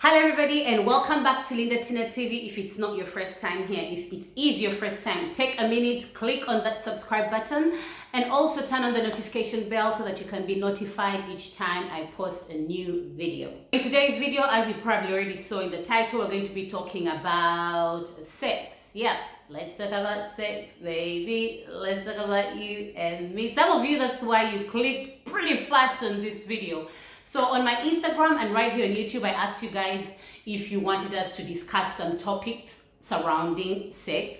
Hello everybody and welcome back to Linda Tina TV. If it's not your first time here, if it is your first time, take a minute, click on that subscribe button and also turn on the notification bell so that you can be notified each time I post a new video. In today's video, as you probably already saw in the title, we're going to be talking about sex. Yeah, let's talk about sex, baby. Let's talk about you and me. Some of you, that's why you clicked pretty fast on this video. So on my Instagram and right here on YouTube, I asked you guys if you wanted us to discuss some topics surrounding sex.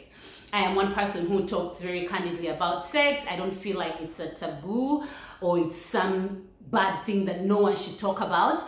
I am one person who talks very candidly about sex. I don't feel like it's a taboo or it's some bad thing that no one should talk about,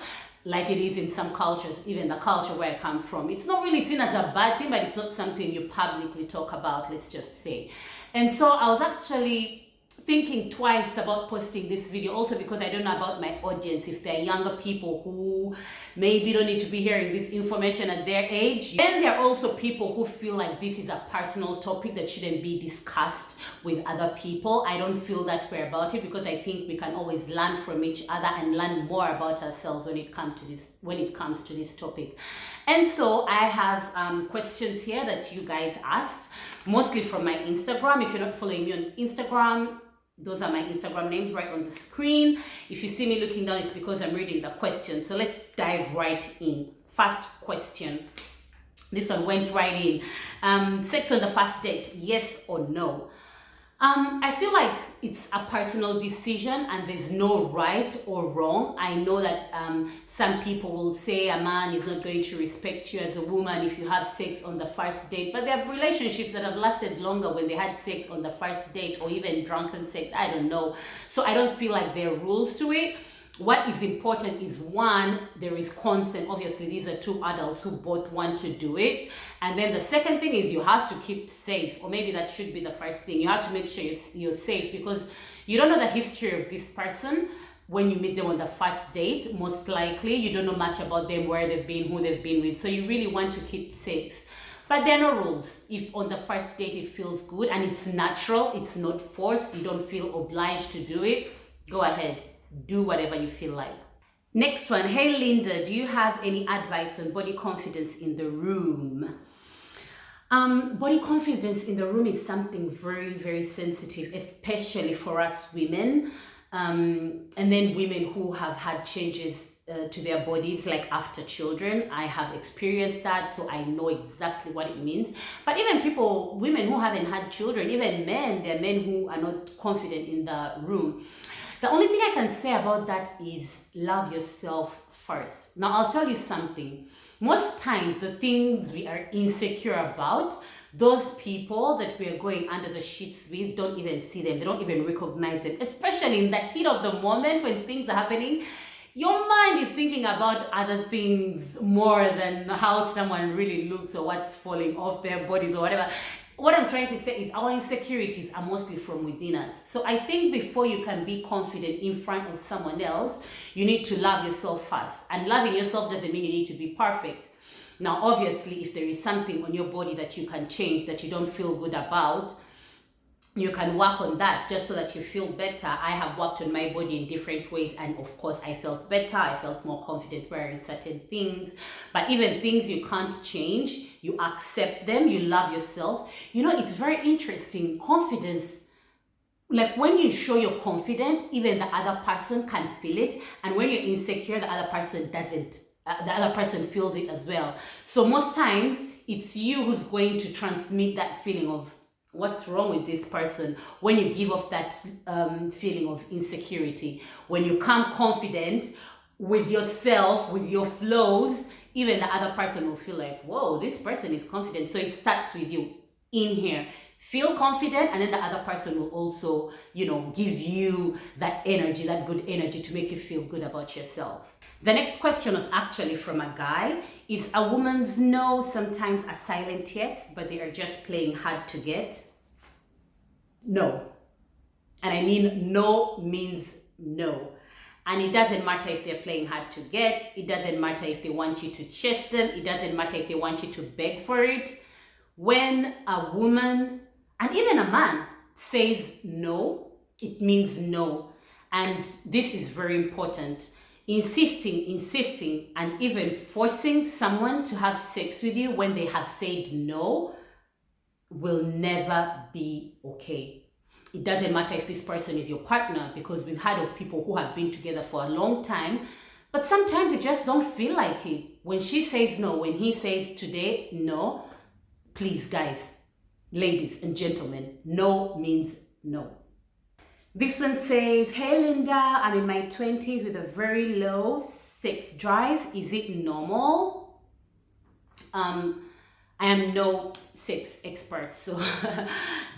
like it is in some cultures, even the culture where I come from. It's not really seen as a bad thing, but it's not something you publicly talk about, let's just say. And so I was actually thinking twice about posting this video, also because I don't know about my audience, if they're younger people who maybe don't need to be hearing this information at their age. And there are also people who feel like this is a personal topic that shouldn't be discussed with other people. I don't feel that way about it because I think we can always learn from each other and learn more about ourselves when it comes to this topic. And so I have questions here that you guys asked, mostly from my Instagram. If you're not following me on Instagram, those are my Instagram names right on the screen. If you see me looking down, it's because I'm reading the questions. So let's dive right in. First question. This one went right in. Sex on the first date, yes or no? I feel like it's a personal decision and there's no right or wrong. I know that some people will say a man is not going to respect you as a woman if you have sex on the first date, but there are relationships that have lasted longer when they had sex on the first date or even drunken sex. I don't know. So I don't feel like there are rules to it. What is important is, one, there is consent. Obviously, these are two adults who both want to do it. And then the second thing is you have to keep safe, or maybe that should be the first thing. You have to make sure you're safe because you don't know the history of this person when you meet them on the first date. Most likely, you don't know much about them, where they've been, who they've been with. So you really want to keep safe. But there are no rules. If on the first date it feels good and it's natural, it's not forced, you don't feel obliged to do it, go ahead. Do whatever you feel like. Next one. Hey Linda, do you have any advice on body confidence in the room? Body confidence in the room is something very, very sensitive, especially for us women. And then women who have had changes to their bodies, like after children. I have experienced that, so I know exactly what it means. But even women who haven't had children, even men, there are men who are not confident in the room. The only thing I can say about that is love yourself first. Now, I'll tell you something. Most times, the things we are insecure about, those people that we are going under the sheets with don't even see them. They don't even recognize them. Especially in the heat of the moment when things are happening, your mind is thinking about other things more than how someone really looks or what's falling off their bodies or whatever. What I'm trying to say is our insecurities are mostly from within us. So I think before you can be confident in front of someone else, you need to love yourself first. And loving yourself doesn't mean you need to be perfect. Now, obviously, if there is something on your body that you can change, that you don't feel good about, you can work on that just so that you feel better. I have worked on my body in different ways, and of course I felt better. I felt more confident wearing certain things. But even things you can't change, you accept them, you love yourself. You know, it's very interesting. Confidence, like when you show you're confident, even the other person can feel it. And when you're insecure, the other person doesn't. The other person feels it as well. So most times it's you who's going to transmit that feeling of what's wrong with this person when you give off that feeling of insecurity. When you come confident with yourself, with your flows, even the other person will feel like, whoa, this person is confident. So it starts with you in here. Feel confident, and then the other person will also, give you that energy, that good energy to make you feel good about yourself. The next question was actually from a guy. Is a woman's no sometimes a silent yes, but they are just playing hard to get? No. And I mean no means no. And it doesn't matter if they're playing hard to get. It doesn't matter if they want you to chase them. It doesn't matter if they want you to beg for it. When a woman, and even a man, says no, it means no. And this is very important. insisting, and even forcing someone to have sex with you when they have said no will never be okay. It doesn't matter if this person is your partner, because we've heard of people who have been together for a long time, but sometimes you just don't feel like it. When she says no, when he says today no, please, guys, ladies and gentlemen, no means no. This one says, hey Linda, I'm in my 20s with a very low sex drive. Is it normal? I am no sex expert, so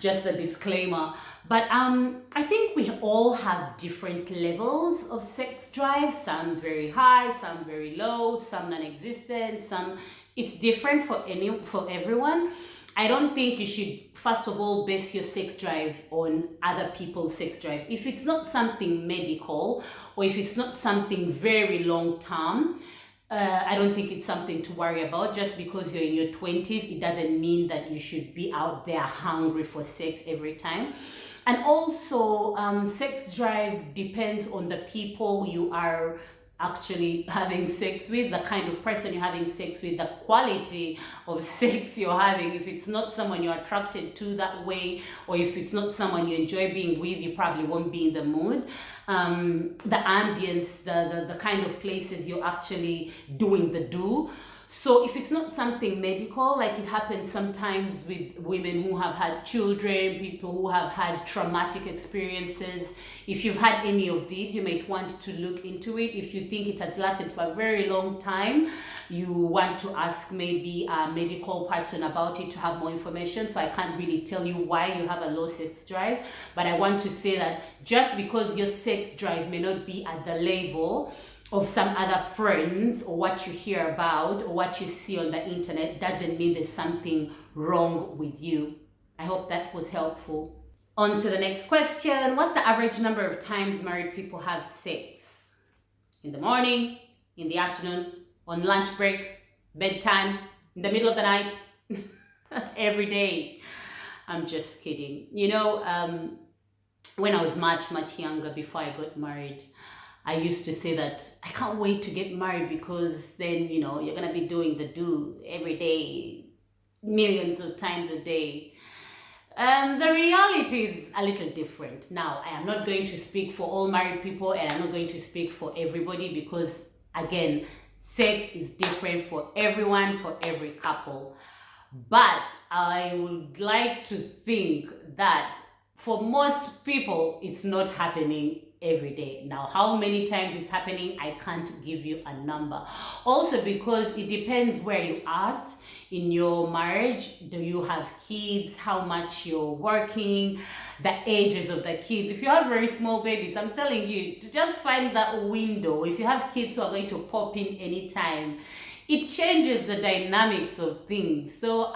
just a disclaimer. But I think we all have different levels of sex drive. Some very high, some very low, some non-existent, some it's different for everyone. I don't think you should, first of all, base your sex drive on other people's sex drive. If it's not something medical, or if it's not something very long term, I don't think it's something to worry about. Just because you're in your 20s, it doesn't mean that you should be out there hungry for sex every time. And also, sex drive depends on the people you are actually having sex with, the kind of person you're having sex with, the quality of sex you're having. If it's not someone you're attracted to that way, or if it's not someone you enjoy being with, you probably won't be in the mood. The ambience, the kind of places you're actually doing the do. So if it's not something medical, like it happens sometimes with women who have had children, people who have had traumatic experiences, if you've had any of these, you might want to look into it. If you think it has lasted for a very long time, you want to ask maybe a medical person about it to have more information. So I can't really tell you why you have a low sex drive, but I want to say that just because your sex drive may not be at the level of some other friends, or what you hear about, or what you see on the internet, doesn't mean there's something wrong with you. I hope that was helpful. On to the next question. What's the average number of times married people have sex? In the morning, in the afternoon, on lunch break, bedtime, in the middle of the night, every day? I'm just kidding. You know, when I was much younger, before I got married, I used to say that I can't wait to get married, because then, you know, you're going to be doing the do every day, millions of times a day. The reality is a little different. Now, I am not going to speak for all married people, and I'm not going to speak for everybody, because, again, sex is different for everyone, for every couple. But I would like to think that for most people, it's not happening every day. Now, how many times it's happening, I can't give you a number. Also, because it depends where you are in your marriage. Do you have kids? How much you're working? The ages of the kids. If you have very small babies, I'm telling you to just find that window. If you have kids who are going to pop in anytime, it changes the dynamics of things. So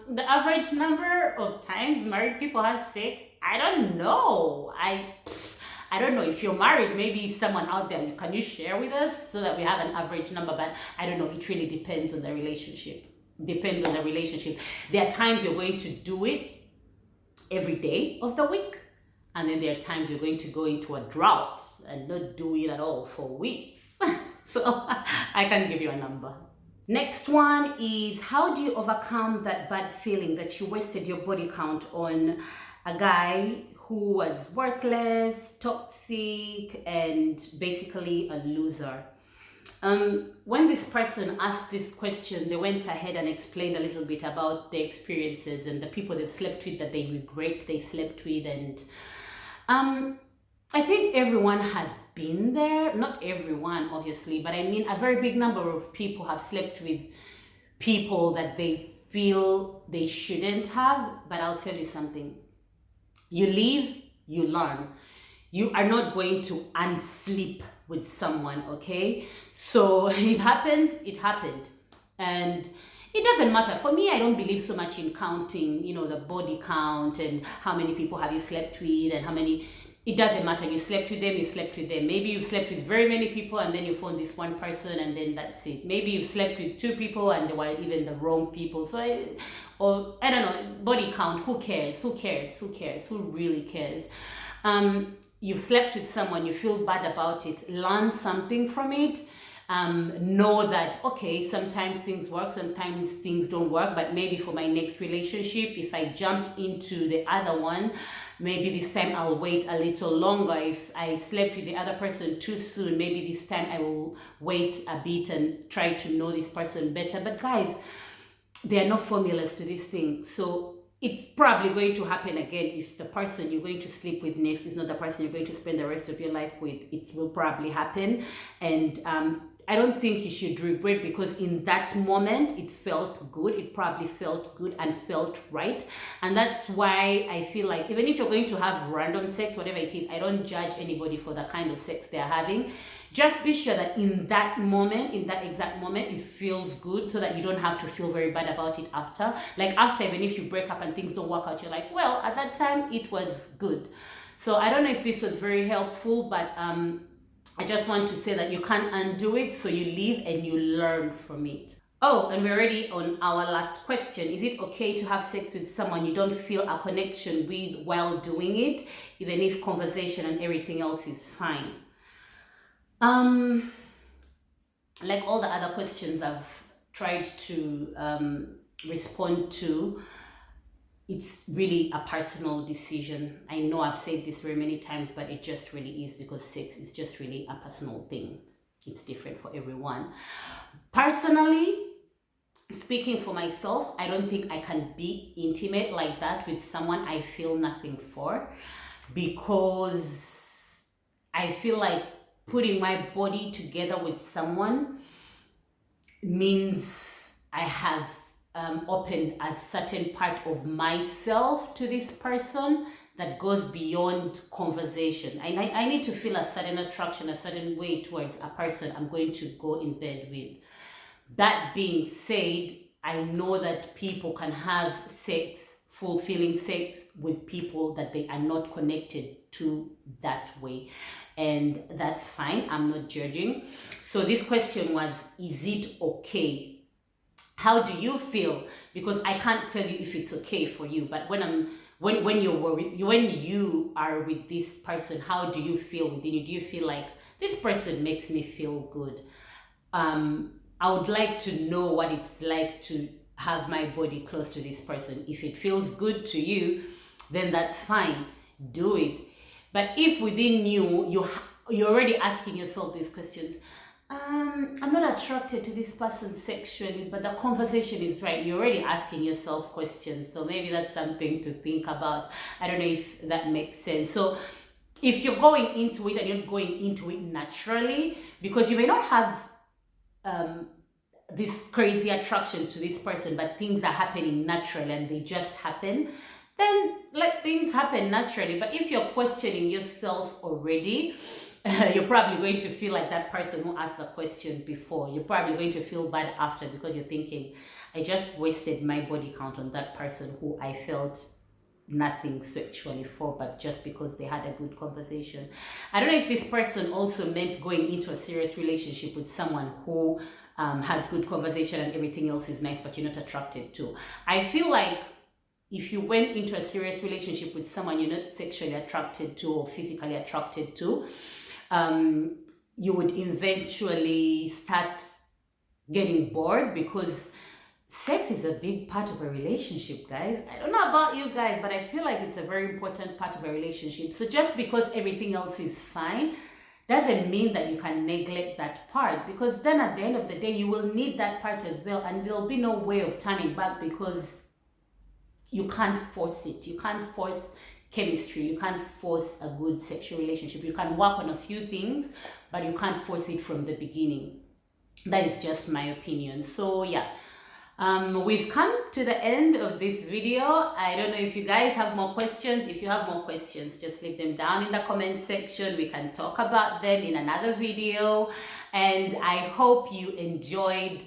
the average number of times married people have sex, I don't know. I don't know. If you're married, maybe someone out there, can you share with us so that we have an average number? But I don't know. It really depends on the relationship. Depends on the relationship. There are times you're going to do it every day of the week, and then there are times you're going to go into a drought and not do it at all for weeks. So I can't give you a number. Next one is, how do you overcome that bad feeling that you wasted your body count on a guy who was worthless, toxic, and basically a loser? When this person asked this question, they went ahead and explained a little bit about their experiences and the people they slept with that they regret they slept with. And I think everyone has been there. Not everyone, obviously, but I mean a very big number of people have slept with people that they feel they shouldn't have. But I'll tell you something. You live, you learn. You are not going to unsleep with someone, okay? So it happened. And it doesn't matter. For me, I don't believe so much in counting, the body count and how many people have you slept with and how many. It doesn't matter. You slept with them. Maybe you slept with very many people and then you found this one person and then that's it. Maybe you slept with two people and they were even the wrong people. So I don't know, body count, who cares? Who really cares? you've slept with someone, you feel bad about it, learn something from it. Know that, okay, sometimes things work, sometimes things don't work, but maybe for my next relationship, if I jumped into the other one, maybe this time I'll wait a little longer. If I slept with the other person too soon, maybe this time I will wait a bit and try to know this person better. But guys, there are no formulas to this thing. So it's probably going to happen again. If the person you're going to sleep with next is not the person you're going to spend the rest of your life with, it will probably happen. And I don't think you should regret, because in that moment it felt good. It probably felt good and felt right. And that's why I feel like even if you're going to have random sex, whatever it is, I don't judge anybody for the kind of sex they're having. Just be sure that in that moment, in that exact moment, it feels good, so that you don't have to feel very bad about it after. Like after, even if you break up and things don't work out, you're like, well, at that time it was good. So I don't know if this was very helpful, but I just want to say that you can't undo it, so you live and you learn from it. Oh, and we're already on our last question. Is it okay to have sex with someone you don't feel a connection with while doing it, even if conversation and everything else is fine? Like all the other questions I've tried to respond to, it's really a personal decision. I know I've said this very many times, but it just really is, because sex is just really a personal thing. It's different for everyone. Personally, speaking for myself, I don't think I can be intimate like that with someone I feel nothing for, because I feel like putting my body together with someone means I have opened a certain part of myself to this person that goes beyond conversation. I need to feel a certain attraction, a certain way towards a person I'm going to go in bed with. That being said, I know that people can have sex, fulfilling sex, with people that they are not connected to that way. And that's fine. I'm not judging. So this question was, is it okay? How do you feel? Because I can't tell you if it's okay for you, but when you are with this person, how do you feel within you? Do you feel like this person makes me feel good? I would like to know what it's like to have my body close to this person. If it feels good to you, then that's fine. Do it. But if within you, you're already asking yourself these questions, I'm not attracted to this person sexually, but the conversation is right. You're already asking yourself questions. So maybe that's something to think about. I don't know if that makes sense. So if you're going into it and you're going into it naturally, because you may not have this crazy attraction to this person, but things are happening naturally and they just happen, then let things happen naturally. But if you're questioning yourself already, you're probably going to feel like that person who asked the question before. You're probably going to feel bad after, because you're thinking, I just wasted my body count on that person who I felt nothing sexually for, but just because they had a good conversation. I don't know if this person also meant going into a serious relationship with someone who has good conversation and everything else is nice, but you're not attracted to. I feel like if you went into a serious relationship with someone you're not sexually attracted to or physically attracted to, you would eventually start getting bored, because sex is a big part of a relationship, guys. I don't know about you guys, but I feel like it's a very important part of a relationship. So just because everything else is fine doesn't mean that you can neglect that part, because then at the end of the day, you will need that part as well, and there'll be no way of turning back, because you can't force it. You can't force chemistry. You can't force a good sexual relationship. You can work on a few things, but you can't force it from the beginning. That is just my opinion. So yeah, we've come to the end of this video. I don't know if you guys have more questions. If you have more questions, just leave them down in the comment section. We can talk about them in another video. And I hope you enjoyed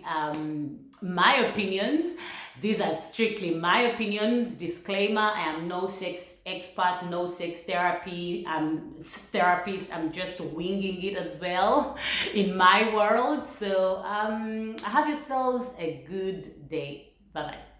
my opinions. These are strictly my opinions. Disclaimer, I am no sex expert, no sex therapist. I'm just winging it as well in my world. So have yourselves a good day. Bye-bye.